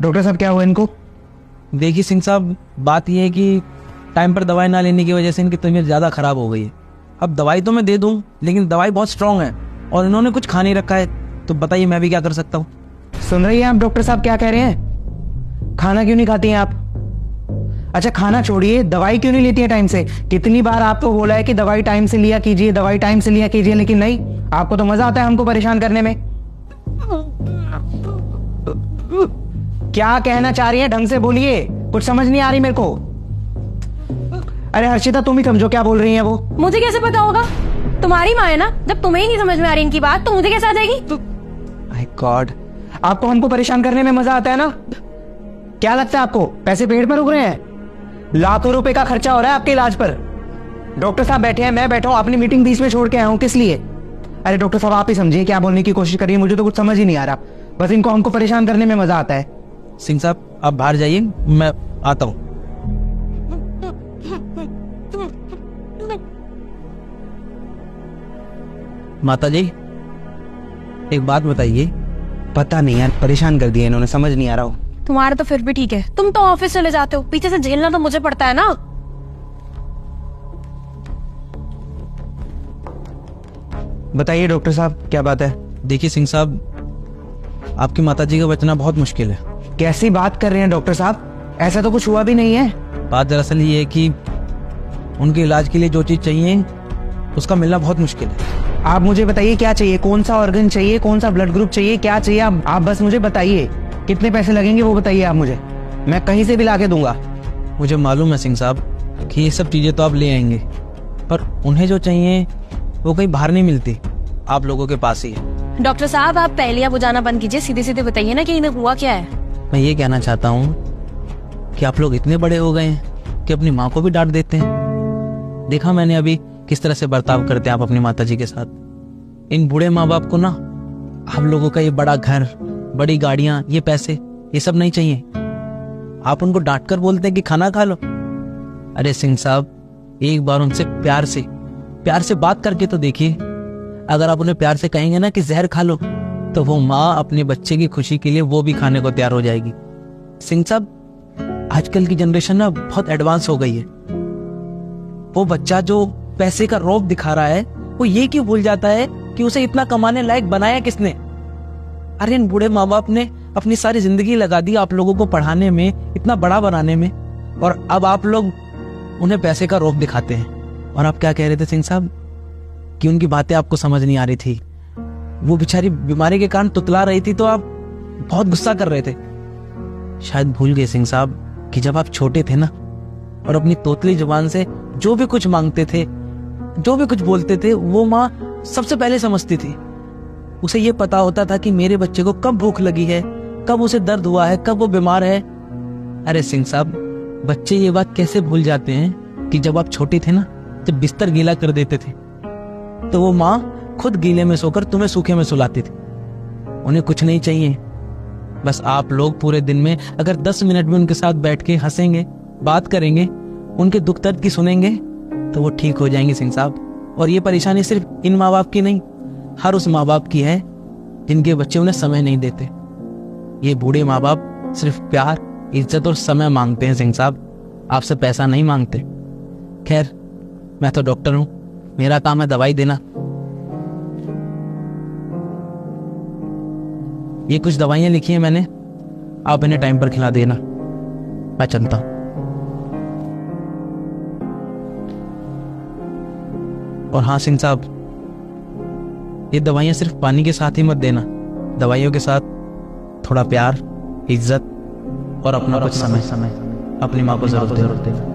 Doctor साहब क्या हुआ इनको? देखिए सिंह साहब, बात यह है कि टाइम पर दवाई ना लेने की वजह से इनकी तबीयत ज़्यादा ख़राब हो गई है। अब दवाई तो मैं दे दूं, लेकिन दवाई बहुत स्ट्रांग है और इन्होंने कुछ खा नहीं रखा है, तो बताइए मैं भी क्या कर सकता हूँ। सुन रही हैं आप डॉक्टर साहब क्या कह रहे हैं? खाना क्यों नहीं खाती हैं आप? अच्छा खाना छोड़िए, दवाई क्यों नहीं लेती है टाइम से? कितनी बार आपको बोला है कि दवाई टाइम से लिया कीजिए, दवाई टाइम से लिया कीजिए, लेकिन नहीं, आपको तो मजा आता है हमको परेशान करने में। क्या कहना चाह रही है? ढंग से बोलिए, कुछ समझ नहीं आ रही मेरे को। अरे हर्षिता तुम ही समझो क्या बोल रही है वो। मुझे कैसे पता होगा? तुम्हारी माँ है ना, जब तुम्हें ही नहीं समझ में आ रही इनकी बात तो मुझे कैसे आ जाएगी? माय गॉड, आपको हमको परेशान करने में मजा आता है ना? क्या लगता है आपको पैसे पेड़ पर उग रहे हैं? लाखों रुपए का खर्चा हो रहा है आपके इलाज पर। डॉक्टर साहब बैठे हैं, मैं बैठा हूं, अपनी मीटिंग बीच में छोड़ के आया हूं, किस लिए? अरे डॉक्टर साहब आप ही समझिए क्या बोलने की कोशिश करिए, मुझे तो कुछ समझ ही नहीं आ रहा। बस इनको हमको परेशान करने में मजा आता है। सिंह साहब आप बाहर जाइए, मैं आता हूँ। माता जी एक बात बताइए। पता नहीं यार, परेशान कर दिया इन्होंने, समझ नहीं आ रहा हो। तुम्हारा तो फिर भी ठीक है, तुम तो ऑफिस चले जाते हो, पीछे से झेलना तो मुझे पड़ता है ना। बताइए डॉक्टर साहब क्या बात है? देखिए सिंह साहब, आपकी माताजी का बचना बहुत मुश्किल है। कैसी बात कर रहे हैं डॉक्टर साहब? ऐसा तो कुछ हुआ भी नहीं है। बात दरअसल ये है कि उनके इलाज के लिए जो चीज चाहिए उसका मिलना बहुत मुश्किल है। आप मुझे बताइए क्या चाहिए, कौन सा ऑर्गन चाहिए, कौन सा ब्लड ग्रुप चाहिए, क्या चाहिए? आप बस मुझे बताइए, कितने पैसे लगेंगे वो बताइए आप मुझे, मैं कहीं से भी लाके दूंगा। मुझे मालूम है सिंह साहब कि ये सब चीजें तो आप ले आएंगे, पर उन्हें जो चाहिए वो कहीं बाहर नहीं मिलती, आप लोगों के पास ही है। डॉक्टर साहब आप पहलियां बुझाना बंद कीजिए, सीधे सीधे बताइए ना कि इन्हें हुआ क्या है। मैं ये कहना चाहता हूँ कि आप लोग इतने बड़े हो गए हैं कि अपनी माँ को भी डांट देते हैं। देखा मैंने अभी किस तरह से बर्ताव करते हैं आप अपनी माताजी के साथ। इन बूढ़े माँ बाप को ना आप लोगों का ये बड़ा घर, बड़ी गाड़ियां, ये पैसे, ये सब नहीं चाहिए। आप उनको डांट कर बोलते हैं कि खाना खा लो। अरे सिंह साहब एक बार उनसे प्यार से बात करके तो देखिए। अगर आप उन्हें प्यार से कहेंगे ना कि जहर खा लो, तो वो माँ अपने बच्चे की खुशी के लिए वो भी खाने को तैयार हो जाएगी। सिंह साहब आजकल की जनरेशन ना बहुत एडवांस हो गई है। वो बच्चा जो पैसे का रौब दिखा रहा है, वो ये क्यों भूल जाता है कि उसे इतना कमाने लायक बनाया किसने? अरे इन बूढ़े माँ बाप ने अपनी सारी जिंदगी लगा दी आप लोगों को पढ़ाने में, इतना बड़ा बनाने में, और अब आप लोग उन्हें पैसे का रौब दिखाते हैं। और आप क्या कह रहे थे सिंह साहब कि उनकी बातें आपको समझ नहीं आ रही थी, वो बेचारी बीमारी के कारण तुतला रही थी तो आप बहुत गुस्सा कर रहे थे। शायद भूल गए सिंह साहब कि जब आप छोटे थे ना और अपनी तोतली जुबान से जो भी कुछ मांगते थे, जो भी कुछ बोलते थे, वो माँ सबसे पहले समझती थी। उसे ये पता होता था कि मेरे बच्चे को कब भूख लगी है, कब उसे दर्द हुआ है, कब वो बीमार है। अरे सिंह साहब बच्चे ये बात कैसे भूल जाते हैं कि जब आप छोटे थे ना, जब बिस्तर गीला कर देते थे तो वो माँ खुद गीले में सोकर तुम्हें सूखे में सुलाती थी। उन्हें कुछ नहीं चाहिए, बस आप लोग पूरे दिन में अगर 10 मिनट भी उनके साथ बैठ के हंसेंगे, बात करेंगे, उनके दुख दर्द की सुनेंगे, तो वो ठीक हो जाएंगे सिंह साहब। और ये परेशानी सिर्फ इन माँ बाप की नहीं, हर उस माँ बाप की है जिनके बच्चे उन्हें समय नहीं देते। ये बूढ़े माँ बाप सिर्फ प्यार, इज्जत और समय मांगते हैं सिंह साहब, आपसे पैसा नहीं मांगते। खैर मैं तो डॉक्टर हूं, मेरा काम है दवाई देना। ये कुछ दवाइयां लिखी हैं मैंने, आप इन्हें टाइम पर खिला देना। मैं चलता हूं। और हाँ सिंह साहब, ये दवाइयां सिर्फ पानी के साथ ही मत देना, दवाइयों के साथ थोड़ा प्यार, इज्जत और अपना कुछ समय अपनी माँ को जरूर देना।